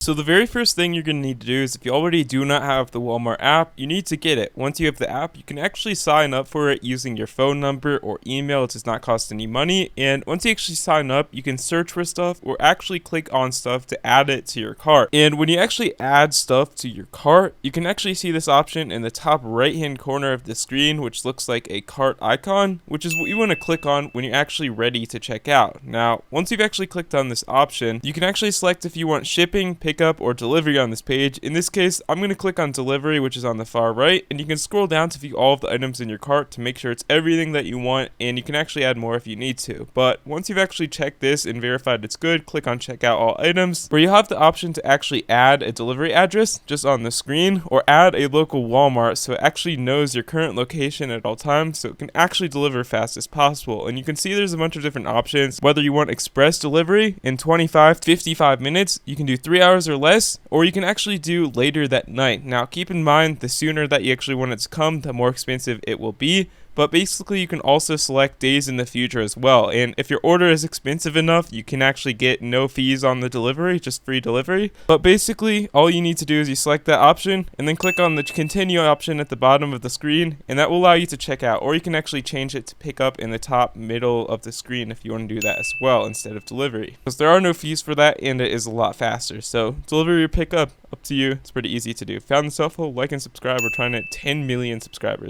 So the very first thing you're going to need to do is, if you already do not have the Walmart app, you need to get it. Once you have the app, you can actually sign up for it using your phone number or email. It does not cost any money. And once you actually sign up, you can search for stuff or actually click on stuff to add it to your cart. And when you actually add stuff to your cart, you can actually see this option in the top right hand corner of the screen, which looks like a cart icon, which is what you want to click on when you're actually ready to check out. Now, once you've actually clicked on this option, you can actually select if you want shipping, pickup, or delivery on this page. In this case, I'm going to click on delivery, which is on the far right, and you can scroll down to view all of the items in your cart to make sure it's everything that you want, and you can actually add more if you need to. But once you've actually checked this and verified it's good, click on check out all items, where you have the option to actually add a delivery address just on the screen, or add a local Walmart so it actually knows your current location at all times, so it can actually deliver fast as possible. And you can see there's a bunch of different options, whether you want express delivery in 25 to 55 minutes, you can do 3 hours or less, or you can actually do later that night. Now keep in mind, the sooner that you actually want it to come, the more expensive it will be. But basically, you can also select days in the future as well. And if your order is expensive enough, you can actually get no fees on the delivery, just free delivery. But basically, all you need to do is you select that option and then click on the continue option at the bottom of the screen, and that will allow you to check out. Or you can actually change it to pick up in the top middle of the screen if you want to do that as well instead of delivery. Because there are no fees for that, and it is a lot faster. So delivery or pick up to you. It's pretty easy to do. Found this helpful? Like and subscribe. We're trying to hit 10 million subscribers.